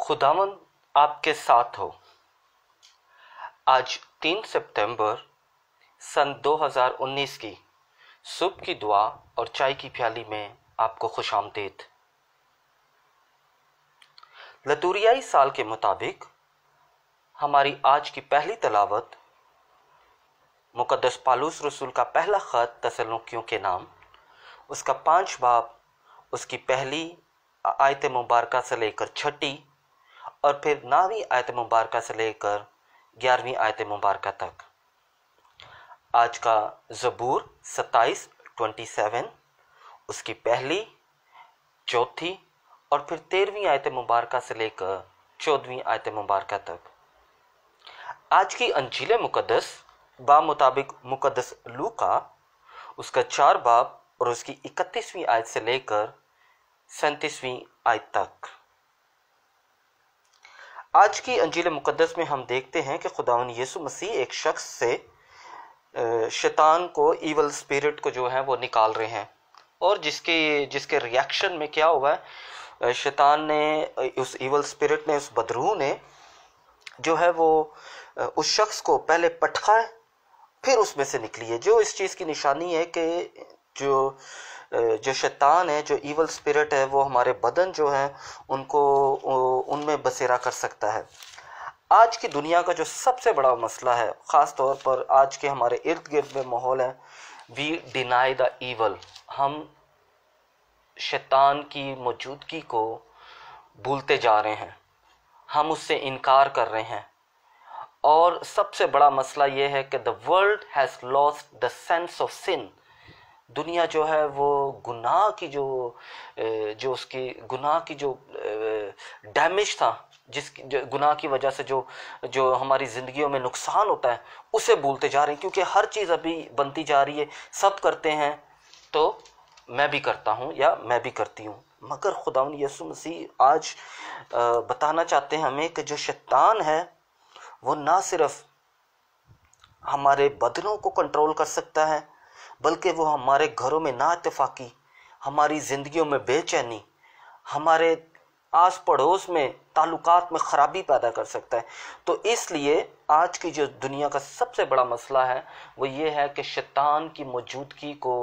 खुदावन आपके साथ हो। आज 3 सितंबर सन 2019 की सुबह की दुआ और चाय की प्याली में आपको खुशामदीद। लतूरियाई साल के मुताबिक हमारी आज की पहली तलावत मुकद्दस पालूस रसूल का पहला ख़त तसल्लुकियों के नाम, उसका 5 बाब, उसकी पहली आयत मुबारका से लेकर 6ठी और फिर 9वीं आयत मुबारका से लेकर 11वीं आयत मुबारका तक। आज का ज़बूर 27 उसकी पहली, चौथी और फिर 13वीं आयत मुबारका से लेकर 14वीं आयत मुबारका तक। आज की अंजील मुकद्दस मुताबिक मुकद्दस लूका, उसका 4 बाब और उसकी 31वीं आयत से लेकर 37वीं आयत तक। आज की अंजील मुकद्दस में हम देखते हैं कि खुदावन यीशु मसीह एक शख्स से शैतान को, ईवल स्पिरिट को जो है वो निकाल रहे हैं, और जिसके रिएक्शन में क्या हुआ है, शैतान ने, उस ईवल स्पिरिट ने, उस बदरूह ने जो है वो उस शख्स को पहले पटका है, फिर उसमें से निकली है। जो इस चीज़ की निशानी है कि जो शैतान है, जो ईवल स्पिरिट है, वो हमारे बदन जो है उनको उनमें बसेरा कर सकता है। आज की दुनिया का जो सबसे बड़ा मसला है, ख़ास तौर पर आज के हमारे इर्द गिर्द में माहौल है, वी डिनाई द ईवल। हम शैतान की मौजूदगी को भूलते जा रहे हैं, हम उससे इनकार कर रहे हैं। और सबसे बड़ा मसला ये है कि the world has lost the sense of sin. दुनिया जो है वो गुनाह की जो उसकी गुनाह की जो डैमेज था, जो गुनाह की वजह से जो हमारी ज़िंदगियों में नुकसान होता है, उसे भूलते जा रहे हैं। क्योंकि हर चीज़ अभी बनती जा रही है, सब करते हैं तो मैं भी करता हूँ या मैं भी करती हूँ। मगर खुदावंद यीशु मसीह आज बताना चाहते हैं हमें कि जो शैतान है वो ना सिर्फ हमारे बदनों को कंट्रोल कर सकता है, बल्कि वो हमारे घरों में नाइत्तेफाकी, हमारी ज़िंदगियों में बेचैनी, हमारे आस पड़ोस में ताल्लुकात में ख़राबी पैदा कर सकता है। तो इसलिए आज की जो दुनिया का सबसे बड़ा मसला है वो ये है कि शैतान की मौजूदगी को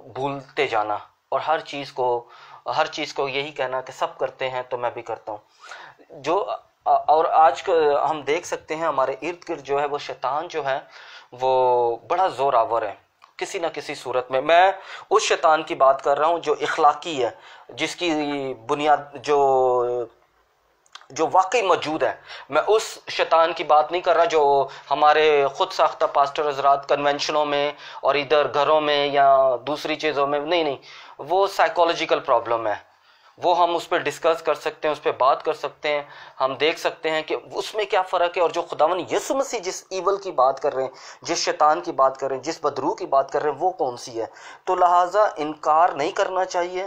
भूलते जाना और हर चीज़ को यही कहना कि सब करते हैं तो मैं भी करता हूँ। और आज हम देख सकते हैं हमारे इर्द गिर्द जो है वो शैतान जो है वो बड़ा ज़ोरावर है किसी ना किसी सूरत में। मैं उस शैतान की बात कर रहा हूँ जो इखलाकी है, जिसकी बुनियाद जो वाकई मौजूद है। मैं उस शैतान की बात नहीं कर रहा जो हमारे खुद साख्ता पास्टर हजरात कन्वेंशनों में और इधर घरों में या दूसरी चीज़ों में, नहीं, वो साइकोलॉजिकल प्रॉब्लम है। वो हम उस पर डिस्कस कर सकते हैं, उस पर बात कर सकते हैं, हम देख सकते हैं कि उसमें क्या फ़र्क है। और जो खुदावंद यीशु मसीह जिस ईवल की बात कर रहे हैं, जिस शैतान की बात कर रहे हैं, जिस बदरूह की बात कर रहे हैं, वो कौन सी है। तो लिहाजा इनकार नहीं करना चाहिए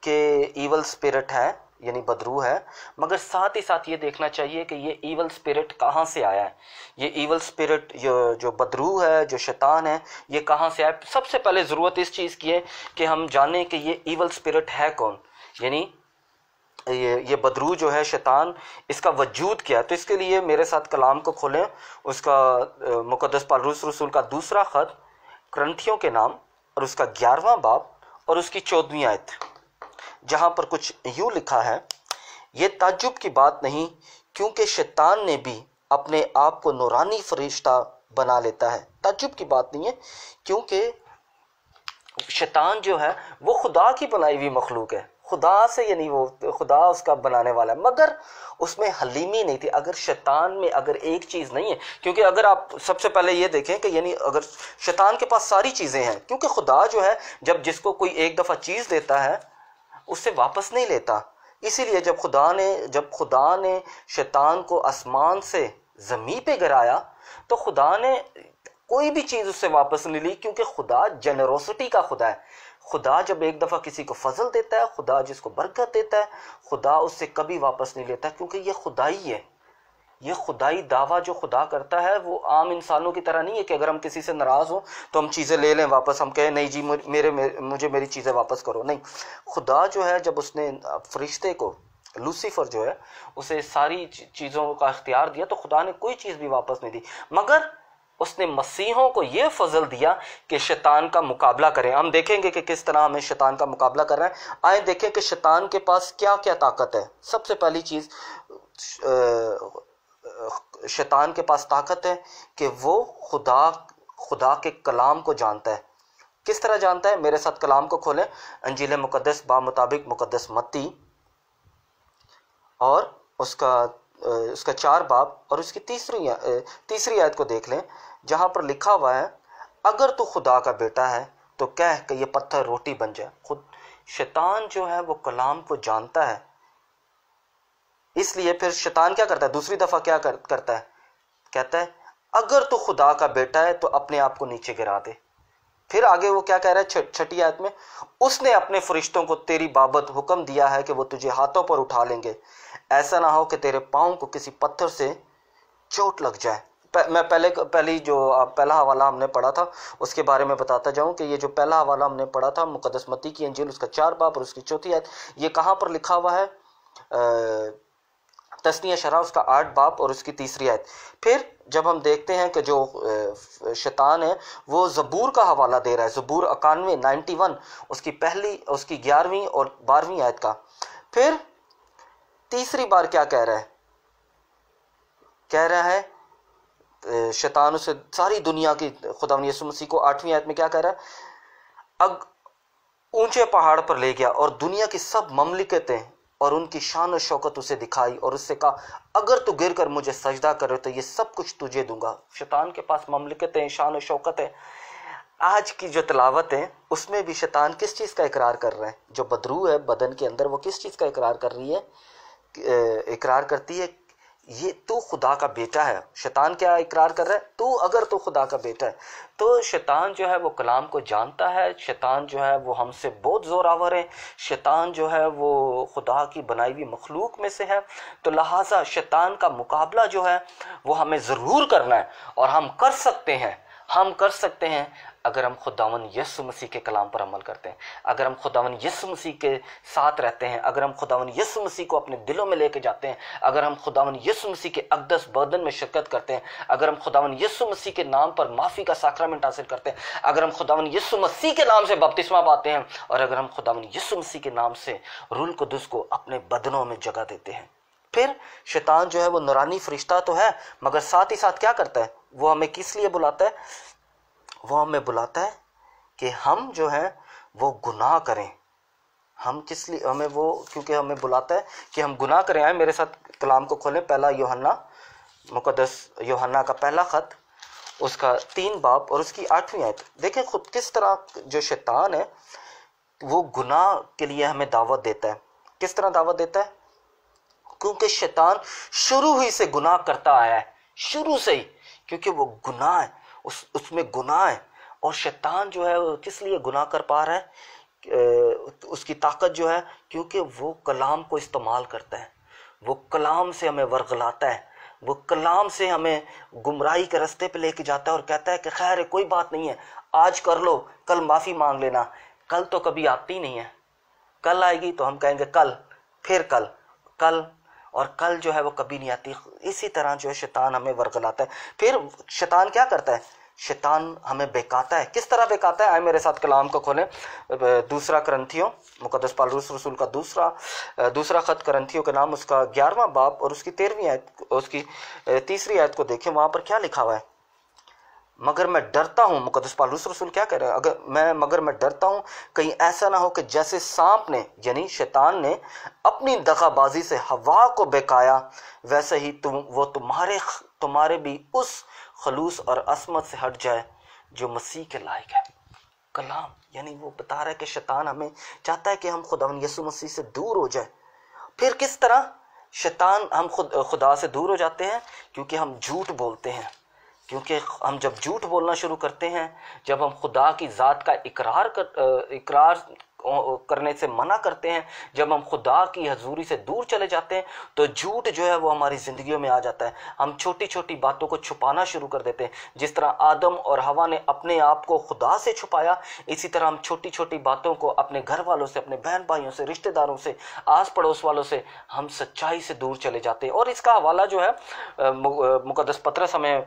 कि ईवल स्पिरिट है, यानी बदरूह है, मगर साथ ही साथ ये देखना चाहिए कि ये ईवल स्पिरिट कहाँ से आया है। ये ईवल स्पिरिट जो बदरूह है, जो शैतान है, ये कहाँ से आया। सबसे पहले ज़रूरत इस चीज़ की है कि हम जानें कि ये ईवल स्पिरिट है कौन, यानी ये बदरूह जो है शैतान, इसका वजूद क्या है। तो इसके लिए मेरे साथ कलाम को खोलें, उसका मुकद्दस पालूस रसूल का दूसरा ख़त करंथियों के नाम और उसका 11वां बाब और उसकी 14वीं आयत, जहाँ पर कुछ यूँ लिखा है, ये ताज्जुब की बात नहीं क्योंकि शैतान ने भी अपने आप को नूरानी फरिश्ता बना लेता है। ताज्जुब की बात नहीं है क्योंकि शैतान जो है वो खुदा की बनाई हुई मखलूक है, खुदा से, यानी वो खुदा उसका बनाने वाला है, मगर उसमें हलीमी नहीं थी। अगर शैतान में अगर एक चीज़ नहीं है, क्योंकि अगर आप सबसे पहले ये देखें कि यानी अगर शैतान के पास सारी चीज़ें हैं, क्योंकि खुदा जो है जब जिसको कोई एक दफ़ा चीज़ देता है उससे वापस नहीं लेता। इसीलिए जब खुदा ने शैतान को आसमान से ज़मीन पे गिराया तो खुदा ने कोई भी चीज़ उससे वापस नहीं ली, क्योंकि खुदा जेनरोसिटी का खुदा है। खुदा जब एक दफ़ा किसी को फजल देता है, खुदा जिसको बरकत देता है, खुदा उससे कभी वापस नहीं लेता, क्योंकि ये खुदाई है। ये खुदाई दावा जो खुदा करता है वो आम इंसानों की तरह नहीं है कि अगर हम किसी से नाराज़ हो तो हम चीज़ें ले लें वापस, हम कहें नहीं जी मुझे मेरी चीज़ें वापस करो। नहीं, खुदा जो है जब उसने फरिश्ते को लूसीफर जो है उसे सारी चीज़ों का इख्तियार दिया, तो खुदा ने कोई चीज़ भी वापस नहीं दी, मगर उसने मसीहों को यह फजल दिया कि शैतान का मुकाबला करें। हम देखेंगे कि किस तरह हमें शैतान का मुकाबला करना है। आए देखें कि शैतान के पास क्या क्या ताकत है। सबसे पहली चीज़, शैतान के पास ताकत है कि वो खुदा के कलाम को जानता है। किस तरह जानता है? मेरे साथ कलाम को खोलें, अंजील मुकद्दस बा मुताबिक मुकद्दस मत्ती और उसका 4 बाब और उसकी तीसरी आयत को देख लें, जहां पर लिखा हुआ है, अगर तू खुदा का बेटा है तो कह कि ये पत्थर रोटी बन जाए। खुद शैतान जो है वो कलाम को जानता है, इसलिए फिर शैतान क्या करता है? दूसरी दफा क्या करता है? कहता है अगर तू खुदा का बेटा है तो अपने आप को नीचे गिरा दे। फिर आगे वो क्या कह रहा है 6ठी आयत में, उसने अपने फरिश्तों को तेरी बाबत हुक्म दिया है कि वो तुझे हाथों पर उठा लेंगे, ऐसा ना हो कि तेरे पाँव को किसी पत्थर से चोट लग जाए। मैं पहला हवाला हमने पढ़ा था उसके बारे में बताता जाऊं कि ये जो पहला हवाला हमने पढ़ा था मुकद्दस मत्ती की अंजील उसका 4 बाब और उसकी 4ठी आयत, ये कहाँ पर लिखा हुआ है? तस्नीया शरा उसका 8 बाब और उसकी 3री आयत। फिर जब हम देखते हैं कि जो शैतान है वो ज़बूर का हवाला दे रहा है, ज़बूर 91 उसकी 11वीं और 12वीं आयत का। फिर तीसरी बार क्या कह रहा है? कह रहा है शैतान उसे सारी दुनिया की, खुदावंद यीशु मसीह को 8वीं आयत में क्या कह रहा है? अब ऊंचे पहाड़ पर ले गया और दुनिया की सब ममलिकतें और उनकी शान और शौकत उसे दिखाई और उससे कहा, अगर तू गिर कर मुझे सजदा करे तो ये सब कुछ तुझे दूंगा। शैतान के पास ममलिकतें, शान और शौकत है। आज की जो तिलावत है उसमें भी शैतान किस चीज़ का इकरार कर रहा है? जो बदरू है बदन के अंदर, वो किस चीज़ का इकरार कर रही है? इकरार करती है ये तू खुदा का बेटा है। शैतान क्या इकरार कर रहा है? तू अगर तू खुदा का बेटा है। तो शैतान जो है वो कलाम को जानता है, शैतान जो है वो हमसे बहुत ज़ोरावर है, शैतान जो है वो खुदा की बनाई हुई मखलूक में से है। तो लिहाजा शैतान का मुकाबला जो है वो हमें ज़रूर करना है और हम कर सकते हैं अगर हम खुदावंद यीशु मसीह के कलाम पर अमल करते हैं, अगर हम खुदावंद यीशु मसीह के साथ रहते हैं, अगर हम खुदावंद यीशु मसीह को अपने दिलों में लेके जाते हैं, अगर हम खुदावंद यीशु मसीह के अक़दस बदन में शिरकत करते हैं, अगर हम खुदावंद यीशु मसीह के नाम पर माफ़ी का साक्रामेंट हासिल करते हैं, अगर हम खुदावंद यीशु मसीह के नाम से बपतिस्मा पाते हैं और अगर हम खुदावंद यीशु मसीह के नाम से रूह कुदस को अपने बदनों में जगह देते हैं। फिर शैतान जो है वो नूरानी फरिश्ता तो है, मगर साथ ही साथ क्या करता है? वो हमें किस लिए बुलाता है? वो हमें बुलाता है कि हम जो है वो गुनाह करें। हम किस लिए हमें वो, क्योंकि हमें बुलाता है कि हम गुनाह करें। आए मेरे साथ कलाम को खोलें, पहला यूहन्ना, मुकद्दस यूहन्ना का पहला ख़त, उसका 3 बाब और उसकी 8वीं आयत। देखें खुद किस तरह जो शैतान है वो गुनाह के लिए हमें दावत देता है। किस तरह दावत देता है? क्योंकि शैतान शुरू ही से गुनाह करता आया है, शुरू से ही, क्योंकि वो गुनाह है, उसमें गुनाह है। और शैतान जो है वो किस लिए गुनाह कर पा रहा है? उसकी ताकत जो है क्योंकि वो कलाम को इस्तेमाल करता है, वो कलाम से हमें वर्गलाता है, वो कलाम से हमें गुमराही के रास्ते पे लेके जाता है और कहता है कि खैर कोई बात नहीं है, आज कर लो, कल माफ़ी मांग लेना। कल तो कभी आती नहीं है, कल आएगी तो हम कहेंगे कल, फिर कल, और कल जो है वो कभी नहीं आती। इसी तरह जो है शैतान हमें वर्गलाता है। फिर शैतान क्या करता है? शैतान हमें बेकाता है। किस तरह बेकाता है? आए मेरे साथ कलाम को खोलें, दूसरा करंथियों, मुकद्दस पौलुस रसूल का दूसरा खत करंथियों का नाम, उसका 11वां बाब और उसकी 13वीं आयत, उसकी 3री आयत को देखें। वहाँ पर क्या लिखा हुआ है? मगर मैं डरता हूँ, मुकद्दस पौलुस रसूल क्या कह रहे हैं? मगर मैं डरता हूँ कहीं ऐसा ना हो कि जैसे सांप ने, यानी शैतान ने अपनी दगाबाजी से हवा को बहकाया, वैसे ही वो तुम्हारे भी उस खलूस और असमत से हट जाए जो मसीह के लायक है। कलाम यानी वो बता रहा है कि शैतान हमें चाहता है कि हम खुदावंद यीशु मसीह से दूर हो जाए। फिर किस तरह शैतान हम खुदा से दूर हो जाते हैं? क्योंकि हम झूठ बोलते हैं। क्योंकि हम जब झूठ बोलना शुरू करते हैं, जब हम खुदा की ज़ात का इकरार करने से मना करते हैं, जब हम खुदा की हजूरी से दूर चले जाते हैं, तो झूठ जो है वो हमारी ज़िंदगियों में आ जाता है। हम छोटी छोटी बातों को छुपाना शुरू कर देते हैं। जिस तरह आदम और हवा ने अपने आप को खुदा से छुपाया, इसी तरह हम छोटी छोटी बातों को अपने घर वालों से, अपने बहन भाइयों से, रिश्तेदारों से, आस पड़ोस वालों से हम सच्चाई से दूर चले जाते हैं। और इसका हवाला जो है मुकद्दस पतरस हमें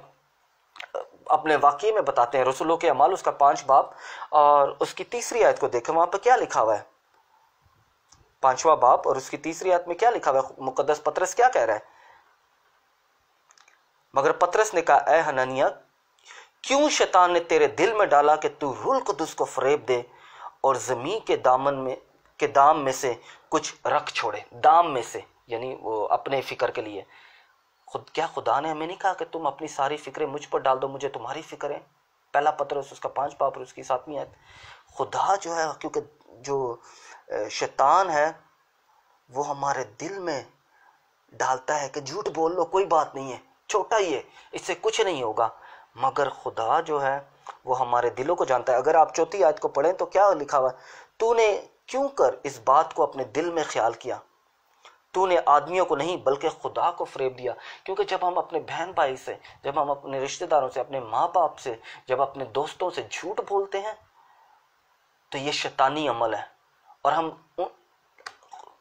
अपने वाक़ये में बताते हैं। रसूलों के अमाल उसका 5 बाब और उसकी 3री आयत को देखें, वहां पर क्या लिखा हुआ है। 5वां बाब और उसकी 3री आयत में क्या लिखा हुआ है? मुकद्दस पतरस क्या कह रहा है? मगर पतरस ने कहा, ऐ हननिया, क्यों शैतान ने तेरे दिल में डाला कि तू रूह कुदस को फरेब दे और जमीन के दाम में से कुछ रख छोड़े। दाम में से यानी वो अपने फिक्र के लिए। क्या खुदा ने हमें नहीं कहा कि तुम अपनी सारी फिक्रें मुझ पर डाल दो, मुझे तुम्हारी फिक्र है? पहला पतरस उसका 5 बाब और उसकी 7वीं आयत। खुदा जो है, क्योंकि जो शैतान है वो हमारे दिल में डालता है कि झूठ बोल लो, कोई बात नहीं है, छोटा ही है, इससे कुछ नहीं होगा। मगर खुदा जो है वो हमारे दिलों को जानता है। अगर आप 4वीं आयत को पढ़ें तो क्या लिखा हुआ है? तूने क्यों कर इस बात को अपने दिल में ख्याल किया? तूने आदमियों को नहीं बल्कि खुदा को फरेब दिया। क्योंकि जब हम अपने बहन भाई से, जब हम अपने रिश्तेदारों से, अपने माँ बाप से, जब अपने दोस्तों से झूठ बोलते हैं तो ये शैतानी अमल है। और हम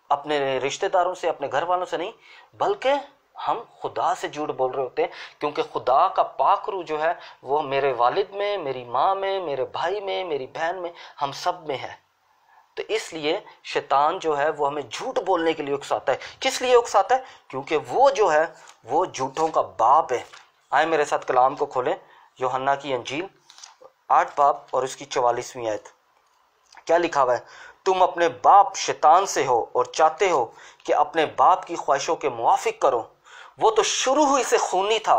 अपने रिश्तेदारों से, अपने घर वालों से नहीं बल्कि हम खुदा से झूठ बोल रहे होते हैं। क्योंकि खुदा का पाक रूह जो है वो मेरे वालिद में, मेरी माँ में, मेरे भाई में, मेरी बहन में, हम सब में है। तो इसलिए शैतान जो है वो हमें झूठ बोलने के लिए उकसाता है। किस लिए उकसाता है? क्योंकि वो जो है वो झूठों का बाप है। आए मेरे साथ कलाम को खोलें, यूहन्ना की अंजील 8 बाब और उसकी 44वीं आयत। क्या लिखा हुआ है? तुम अपने बाप शैतान से हो और चाहते हो कि अपने बाप की ख्वाहिशों के मुआफिक करो। वो तो शुरू ही से खूनी था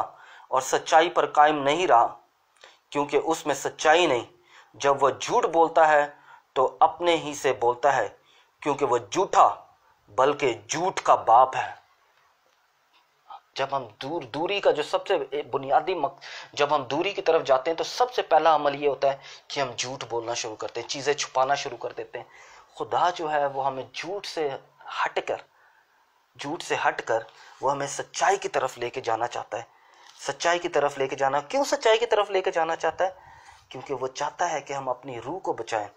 और सच्चाई पर कायम नहीं रहा, क्योंकि उसमें सच्चाई नहीं। जब वह झूठ बोलता है तो अपने ही से बोलता है, क्योंकि वह झूठा बल्कि झूठ का बाप है। जब हम दूरी का जो सबसे बुनियादी जब हम दूरी की तरफ जाते हैं तो सबसे पहला अमल ये होता है कि हम झूठ बोलना शुरू करते हैं, चीज़ें छुपाना शुरू कर देते हैं। खुदा जो है वो हमें झूठ से हटकर वो हमें सच्चाई की तरफ लेके जाना चाहता है। सच्चाई की तरफ लेके जाना, क्यों सच्चाई की तरफ लेके जाना चाहता है? क्योंकि वो चाहता है कि हम अपनी रूह को बचाएं,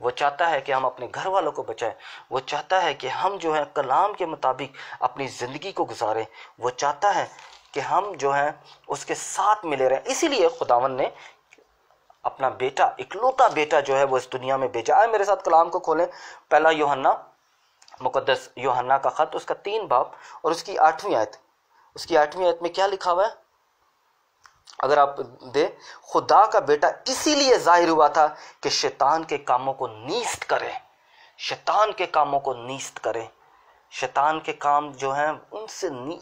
वो चाहता है कि हम अपने घर वालों को बचाएं, वो चाहता है कि हम जो है कलाम के मुताबिक अपनी ज़िंदगी को गुजारें, वो चाहता है कि हम जो है उसके साथ मिले रहें। इसीलिए खुदावन ने अपना बेटा, इकलौता बेटा जो है वो इस दुनिया में भेजा। आए मेरे साथ कलाम को खोलें, पहला यूहन्ना, मुकद्दस यूहन्ना का ख़त, उसका 3 बाब और उसकी 8वीं आयत। उसकी 8वीं आयत में क्या लिखा हुआ है? अगर आप दे, खुदा का बेटा इसीलिए जाहिर हुआ था कि शैतान के कामों को नीस्त करे। शैतान के कामों को नीस्त करे। शैतान के काम जो हैं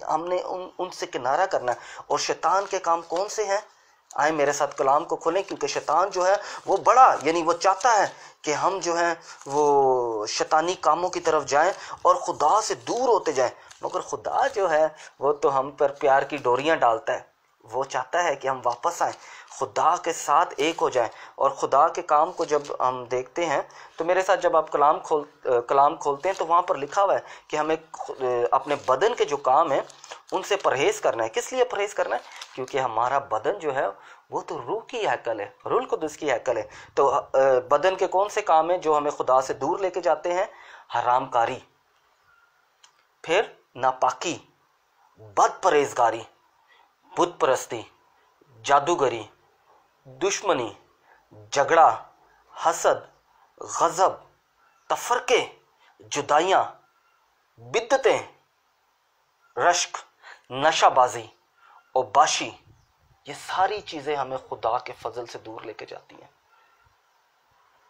हमने उनसे किनारा करना है। और शैतान के काम कौन से हैं? आए मेरे साथ कलाम को खोलें, क्योंकि शैतान जो है वो बड़ा, यानी वो चाहता है कि हम जो है वो शैतानी कामों की तरफ जाएं और खुदा से दूर होते जाएं। मगर खुदा जो है वो तो हम पर प्यार की डोरियां डालता है। वो चाहता है कि हम वापस आएं, खुदा के साथ एक हो जाएं। और खुदा के काम को जब हम देखते हैं तो मेरे साथ जब आप कलाम खोलते हैं तो वहाँ पर लिखा हुआ है कि हमें अपने बदन के जो काम है उनसे परहेज़ करना है। किस लिए परहेज़ करना है? क्योंकि हमारा बदन जो है वो तो रूह की हैकल है, रूह कुदस की हैकल है। तो बदन के कौन से काम हैं जो हमें खुदा से दूर लेके जाते हैं? हरामकारी, फिर नापाकी, बद परहेजगारी, बुत परस्ती, जादूगरी, दुश्मनी, झगड़ा, हसद, गज़ब, तफरके, जुदाइयाँ, बिद्दतें, रश्क, नशाबाजी और बाशी, ये सारी चीज़ें हमें खुदा के फजल से दूर लेके जाती हैं।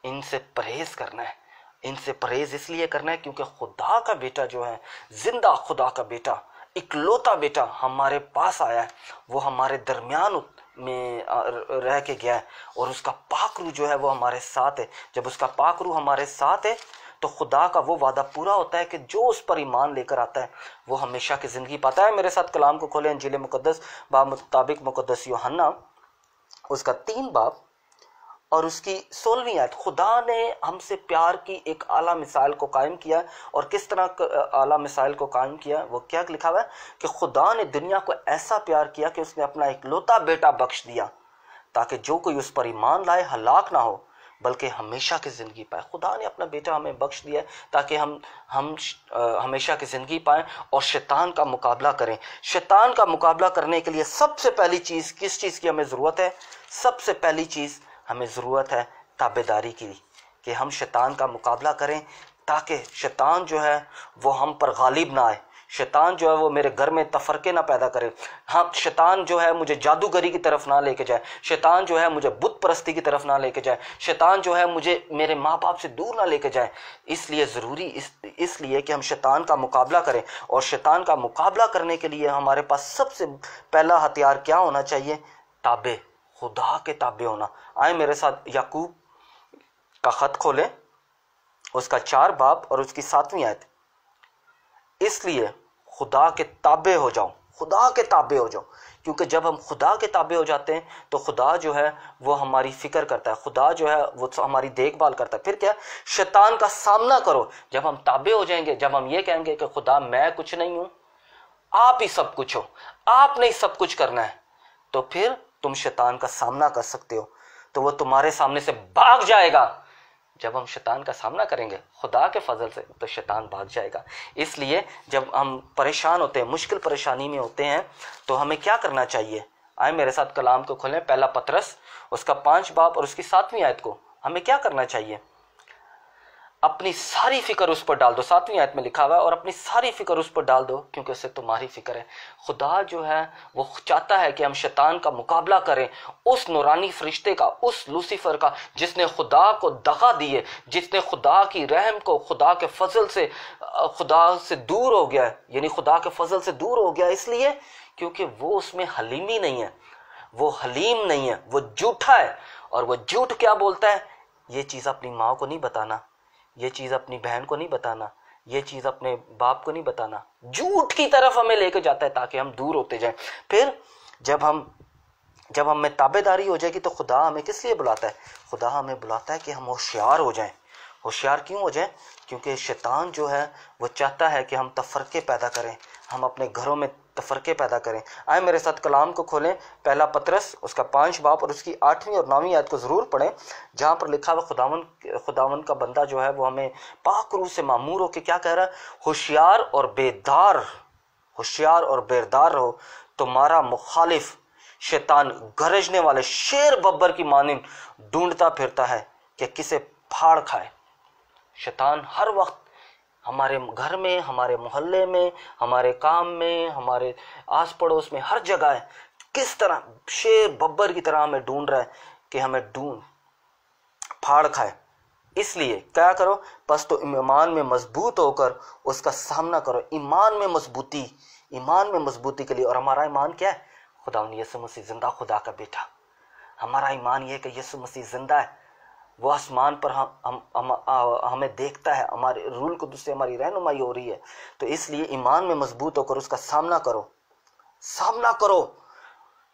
इनसे परहेज़ करना है। इनसे परहेज़ इसलिए करना है क्योंकि खुदा का बेटा जो है, जिंदा खुदा का बेटा, इकलौता बेटा हमारे पास आया है। वो हमारे दरमियान में रह के गया है और उसका पाक रूह जो है वो हमारे साथ है। जब उसका पाक रूह हमारे साथ है तो खुदा का वो वादा पूरा होता है कि जो उस पर ईमान लेकर आता है वो हमेशा की ज़िंदगी पाता है। मेरे साथ कलाम को खोलें, इंजील मुकद्दस मुताबिक मुकद्दस यूहन्ना उसका 3 बाब और उसकी 16वीं आयत। खुदा ने हमसे प्यार की एक आला मिसाल को कायम किया, और किस तरह आला मिसाल को कायम किया, वो क्या लिखा हुआ है कि खुदा ने दुनिया को ऐसा प्यार किया कि उसने अपना इकलौता बेटा बख्श दिया, ताकि जो कोई उस पर ईमान लाए हलाक ना हो बल्कि हमेशा की ज़िंदगी पाए। खुदा ने अपना बेटा हमें बख्श दिया ताकि हम हमेशा की ज़िंदगी पाएँ और शैतान का मुकाबला करें। शैतान का मुकाबला करने के लिए सबसे पहली चीज़, किस चीज़ की हमें ज़रूरत है? सबसे पहली चीज़ हमें ज़रूरत है ताबेदारी की, कि हम शैतान का मुकाबला करें ताकि शैतान जो है वो हम पर गालिब ना आए। शैतान जो है वो मेरे घर में तफरके ना पैदा करे। हाँ, शैतान जो है मुझे जादूगरी की तरफ ना लेके जाए। शैतान जो है मुझे बुत परस्ती की तरफ ना लेके जाए। शैतान जो है मुझे मेरे माँ बाप से दूर ना लेके जाए। इसलिए ज़रूरी इसलिए कि हम शैतान का मुकाबला करें, और शैतान का मुकाबला करने के लिए हमारे पास सबसे पहला हथियार क्या होना चाहिए? ताबे, खुदा के ताबे होना। आए मेरे साथ याकूब का ख़त खोलें, उसका 4 बाब और उसकी 7वीं आयत। इसलिए खुदा के ताबे हो जाओ, खुदा के ताबे हो जाओ, क्योंकि जब हम खुदा के ताबे हो जाते हैं तो खुदा जो है वो हमारी फिक्र करता है, खुदा जो है वो हमारी देखभाल करता है। फिर क्या? शैतान का सामना करो। जब हम ताबे हो जाएंगे, जब हम ये कहेंगे कि खुदा मैं कुछ नहीं हूं, आप ही सब कुछ हो, आपने ही सब कुछ करना है, तो फिर तुम शैतान का सामना कर सकते हो, तो वो तुम्हारे सामने से भाग जाएगा। जब हम शैतान का सामना करेंगे खुदा के फजल से, तो शैतान भाग जाएगा। इसलिए जब हम परेशान होते हैं, मुश्किल परेशानी में होते हैं, तो हमें क्या करना चाहिए? आए मेरे साथ कलाम को खोलें, पहला पतरस उसका 5 बाब और उसकी 7वीं आयत को। हमें क्या करना चाहिए? अपनी सारी फिक्र उस पर डाल दो। 7वीं आयत में लिखा हुआ है, और अपनी सारी फिक्र उस पर डाल दो क्योंकि उससे तुम्हारी फिक्र है। खुदा जो है वो चाहता है कि हम शैतान का मुकाबला करें, उस नूरानी फरिश्ते का, उस लूसीफर का, जिसने खुदा को दगा दी है, जिसने खुदा की रहम को, खुदा के फजल से, खुदा से दूर हो गया है, यानी खुदा के फजल से दूर हो गया। इसलिए क्योंकि वो उसमें हलीमी नहीं है, वो हलीम नहीं है, वो झूठा है। और वो झूठ क्या बोलता है? ये चीज़ अपनी माँ को नहीं बताना, ये चीज़ अपनी बहन को नहीं बताना, ये चीज़ अपने बाप को नहीं बताना। झूठ की तरफ हमें लेकर जाता है ताकि हम दूर होते जाएं। फिर जब हम में ताबेदारी हो जाएगी तो खुदा हमें किस लिए बुलाता है? खुदा हमें बुलाता है कि हम होशियार हो जाएं। होशियार क्यों हो जाएं? क्योंकि शैतान जो है वो चाहता है कि हम तफरके पैदा करें, हम अपने घरों में तफरके पैदा करें। आए मेरे साथ कलाम को खोलें, पहला पतरस उसका 5 बाब और उसकी 8वीं और 9वीं आयत को ज़रूर पढ़ें, जहाँ पर लिखा हुआ खुदावन का बंदा जो है वो हमें पाक रूह से मामूर होकर क्या कह रहा है? होशियार और बेदार रहो, तुम्हारा मुखालिफ शैतान गरजने वाले शेर बब्बर की मानिंद ढूंढता फिरता है कि किसे फाड़ खाए। शैतान हर वक्त हमारे घर में, हमारे मोहल्ले में, हमारे काम में, हमारे आस पड़ोस में, हर जगह है, किस तरह शेर बब्बर की तरह हमें ढूंढ रहा है कि हमें फाड़ खाए। इसलिए क्या करो? बस तो ईमान में मजबूत होकर उसका सामना करो। ईमान में मजबूती के लिए। और हमारा ईमान क्या है? खुदा यीशु मसीह जिंदा खुदा का बेटा। हमारा ईमान यह है कि यीशु मसीह जिंदा है, वो आसमान पर हमें देखता है, हमारे रूल कुदस से हमारी रहनुमाई हो रही है। तो इसलिए ईमान में मजबूत होकर उसका सामना करो।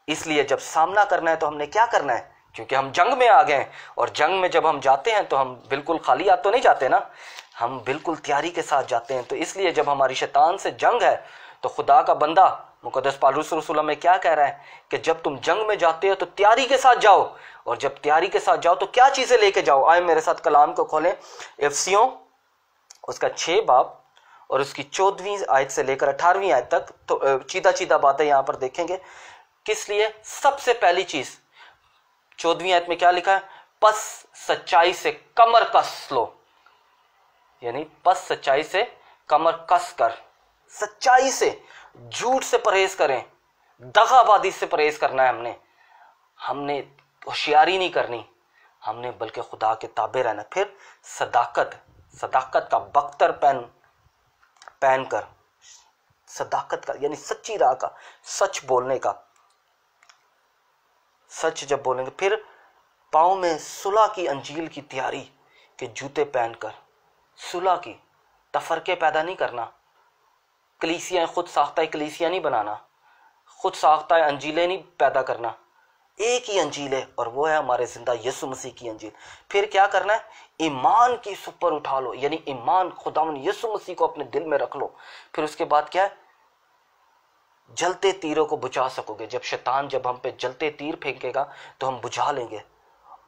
इसलिए जब सामना करना है तो हमने क्या करना है? क्योंकि हम जंग में आ गए, और जंग में जब हम जाते हैं तो हम बिल्कुल खाली हाथ तो नहीं जाते ना, हम बिल्कुल तैयारी के साथ जाते हैं। तो इसलिए जब हमारी शैतान से जंग है तो खुदा का बंदा मुकद्दस पौलुस रसूल में क्या कह रहा है कि जब तुम जंग में जाते हो तो तैयारी के साथ जाओ, और जब तैयारी के साथ जाओ तो क्या चीज़ें लेके जाओ। आए मेरे साथ कलाम को खोलें, एफसियों उसका 6 बाब और उसकी 14वीं आयत से लेकर 18वीं आयत तक। तो चीदा बातें यहाँ पर देखेंगे। किस लिए? सबसे पहली चीज़ 14वीं आयत में क्या लिखा है? पस सच्चाई से कमर कस लो, यानी पस सच्चाई से कमर कस कर। सच्चाई से, झूठ से परहेज करें, दगाबाजी से परहेज करना है। हमने होशियारी नहीं करनी, हमने बल्कि खुदा के ताबे रहना। फिर सदाकत का बख्तर पहन कर, सदाकत का यानी सच्ची राह का, सच बोलने का, सच जब बोलेंगे। फिर पाँव में सुलह की अंजील की तैयारी के जूते पहनकर, सुलह की, तफरके पैदा नहीं करना, कलीसियाँ खुद साख्ता कलीसिया नहीं बनाना, खुद साख्ता अंजीलें नहीं पैदा करना, एक ही अंजील है और वो है हमारे जिंदा यीशु मसीह की अंजील। फिर क्या करना है, ईमान की सुपर उठा लो, यानी ईमान खुदावंद यीशु मसीह को अपने दिल में रख लो। फिर उसके बाद क्या है, जलते तीरों को बुझा सकोगे। जब शैतान जब हम पे जलते तीर फेंकेगा तो हम बुझा लेंगे।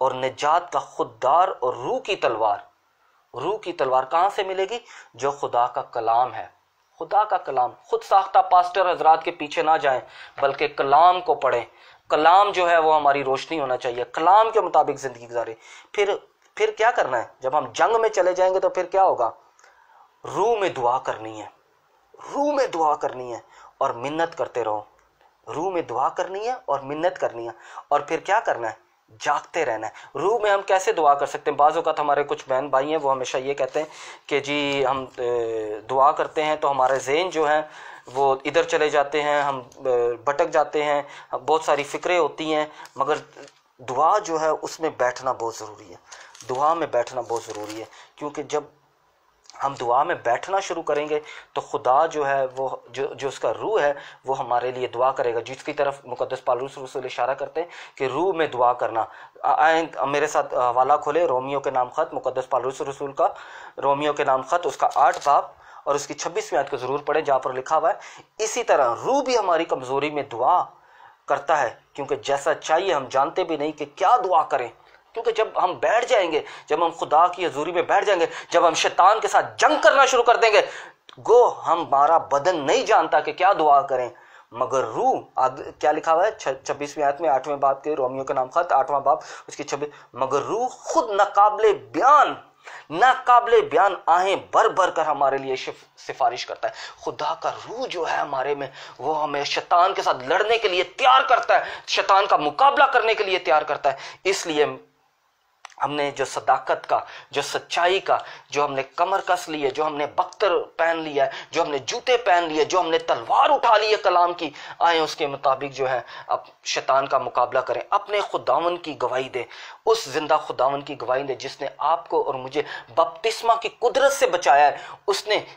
और निजात का खुददार और रूह की तलवार कहां से मिलेगी, जो खुदा का कलाम है। खुदा का कलाम, खुद साख्ता पास्टर हजरात के पीछे ना जाएं, बल्कि कलाम को पढ़ें। कलाम जो है वो हमारी रोशनी होना चाहिए, कलाम के मुताबिक जिंदगी गुजारे। फिर क्या करना है, जब हम जंग में चले जाएंगे तो फिर क्या होगा, रूह में दुआ करनी है, रूह में दुआ करनी है और मिन्नत करते रहो। रूह में दुआ करनी है और मिन्नत करनी है। और फिर क्या करना है, जागते रहना है। रूह में हम कैसे दुआ कर सकते हैं, बाज़ औक़ात हमारे कुछ बहन भाई हैं वो हमेशा ये कहते हैं कि जी हम दुआ करते हैं तो हमारे ज़हन जो है वो इधर चले जाते हैं, हम भटक जाते हैं, बहुत सारी फ़िक्रें होती हैं। मगर दुआ जो है उसमें बैठना बहुत ज़रूरी है, दुआ में बैठना बहुत ज़रूरी है। क्योंकि जब हम दुआ में बैठना शुरू करेंगे तो खुदा जो है वो जो उसका रूह है वो हमारे लिए दुआ करेगा, जिसकी तरफ मुकद्दस पौलुस रसूल इशारा करते हैं कि रूह में दुआ करना। आए मेरे साथ हवाला खोले, रोमियो के नाम खत, मुकद्दस पौलुस रसूल का रोमियो के नाम खत, उसका 8 बाब और उसकी 26वीं आयत को ज़रूर पढ़ें, जहाँ पर लिखा हुआ है इसी तरह रूह भी हमारी कमज़ोरी में दुआ करता है, क्योंकि जैसा चाहिए हम जानते भी नहीं कि क्या दुआ करें। क्योंकि जब हम बैठ जाएंगे, जब हम खुदा की हजूरी में बैठ जाएंगे, जब हम शैतान के साथ जंग करना शुरू कर देंगे, हमारा बदन नहीं जानता कि क्या दुआ करें, मगर रूह, क्या लिखा हुआ है 26वीं आयत में 8वें बाब के रोमियो के नाम खत 8वां बाब उसकी 26, मगर रूह खुद नाकाबिले बयान आहें भर भर कर हमारे लिए सिफारिश करता है। खुदा का रूह जो है हमारे में, वो हमें शैतान के साथ लड़ने के लिए तैयार करता है, शैतान का मुकाबला करने के लिए तैयार करता है। इसलिए हमने जो सदाकत का, जो सच्चाई का, जो हमने कमर कस ली है, जो हमने बख्तर पहन लिया है, जो हमने जूते पहन लिए, जो हमने तलवार उठा ली है कलाम की, आए उसके मुताबिक जो है अब शैतान का मुकाबला करें। अपने खुदावन की गवाही दे, उस जिंदा खुदावन की गवाही दे जिसने आपको और मुझे बपतिस्मा की कुदरत से बचाया है,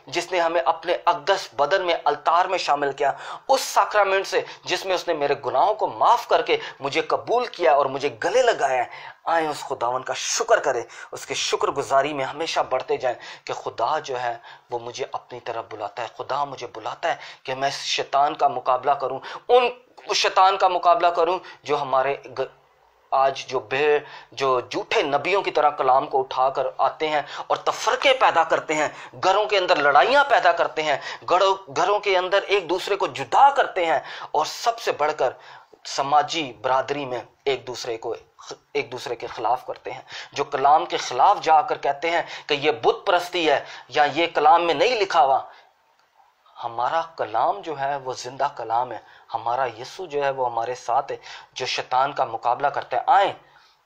जिसने हमें अपने अक़दस बदन में अल्तार में शामिल किया, उस साक्रामेंट से जिसमें उसने मेरे गुनाहों को माफ़ करके मुझे कबूल किया और मुझे गले लगाया है। आए उस खुदावन का शुक्र करें, उसके शुक्रगुजारी में हमेशा बढ़ते जाएं कि खुदा जो है वो मुझे अपनी तरफ बुलाता है। खुदा मुझे बुलाता है कि मैं शैतान का मुकाबला करूं, उन शैतान का मुकाबला करूं जो हमारे आज जो झूठे नबियों की तरह कलाम को उठाकर आते हैं और तफरके पैदा करते हैं, घरों के अंदर लड़ाइयां पैदा करते हैं, घरों के अंदर एक दूसरे को जुदा करते हैं, और सबसे बढ़कर समाजी बरादरी में एक दूसरे के खिलाफ करते हैं। जो कलाम के खिलाफ जाकर कहते हैं कि ये बुत परस्ती है या ये कलाम में नहीं लिखा हुआ। हमारा कलाम जो है वो जिंदा कलाम है, हमारा यीशु जो है वो हमारे साथ है, जो शैतान का मुकाबला करते हैं। आए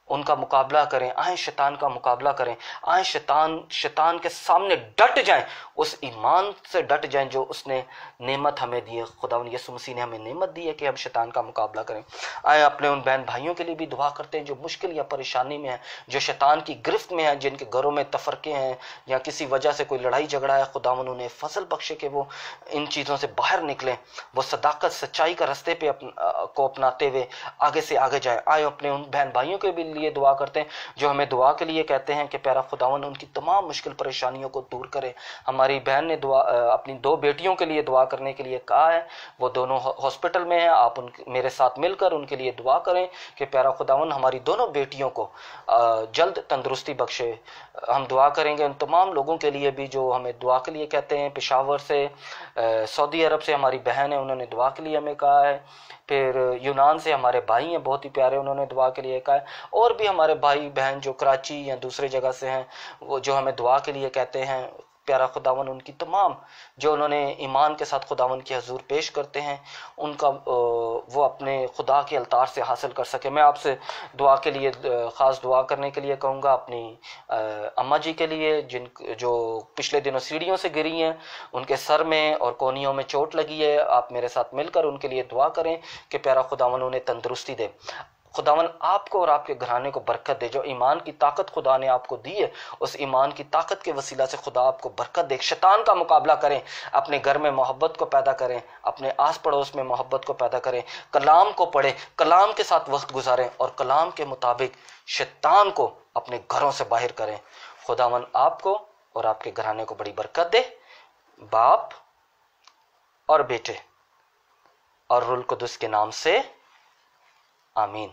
उनका मुकाबला करें, आए शैतान का मुकाबला करें, आए शैतान के सामने डट जाएं, उस ईमान से डट जाएं जो उसने नेमत हमें दी है। खुदावंद यीशु मसीह ने हमें नेमत दी है कि हम शैतान का मुकाबला करें। आए अपने उन बहन भाइयों के लिए भी दुआ करते हैं जो मुश्किल या परेशानी में हैं, जो शैतान की गिरफ्त में हैं, जिनके घरों में तफरके हैं या किसी वजह से कोई लड़ाई झगड़ा है। खुदावंद उन्हें फजल बख्शे कि वो इन चीज़ों से बाहर निकलें, वो सदाकत सच्चाई का रास्ते पे को अपनाते हुए आगे से आगे जाए। आए अपने उन बहन भाइयों के भी लिए दुआ करते हैं जो हमें दुआ के लिए कहते हैं कि प्यारा खुदावन उनकी तमाम मुश्किल परेशानियों को दूर करे। हमारी बहन ने अपनी 2 बेटियों के लिए दुआ करने के लिए कहा है, वो दोनों हॉस्पिटल में हैं। आप मेरे साथ मिलकर उनके लिए दुआ करें कि प्यारा खुदावन हमारी दोनों बेटियों को जल्द तंदुरुस्ती बख्शे। हम दुआ करेंगे उन तमाम लोगों के लिए भी जो हमें दुआ के लिए कहते हैं। पेशावर से, सऊदी अरब से हमारी बहन है, उन्होंने दुआ के लिए हमें कहा है। फिर यूनान से हमारे भाई हैं, बहुत ही प्यारे, उन्होंने दुआ के लिए कहा है। और भी हमारे भाई बहन जो कराची या दूसरे जगह से हैं, वो जो हमें दुआ के लिए कहते हैं। प्यारा खुदावन उनकी तमाम जो उन्होंने ईमान के साथ खुदावन की हजूर पेश करते हैं, उनका वो अपने खुदा के अल्तार से हासिल कर सके। मैं आपसे दुआ के लिए ख़ास दुआ करने के लिए कहूँगा अपनी अम्मा जी के लिए, जो पिछले दिनों सीढ़ियों से गिरी हैं, उनके सर में और कोहनियों में चोट लगी है। आप मेरे साथ मिलकर उनके लिए दुआ करें कि प्यारा खुदावन उन्हें तंदुरुस्ती दे। खुदावन आपको और आपके घराने को बरकत दे। जो ईमान की ताकत खुदा ने आपको दी है, उस ईमान की ताकत के वसीला से खुदा आपको बरकत दे। शैतान का मुकाबला करें, अपने घर में मोहब्बत को पैदा करें, अपने आस पड़ोस में मोहब्बत को पैदा करें, कलाम को पढ़ें, कलाम के साथ वक्त गुजारें और कलाम के मुताबिक शैतान को अपने घरों से बाहर करें। खुदावन आपको और आपके घराने को बड़ी बरकत दे। बाप और बेटे और रूल कुदस के नाम से आमीन।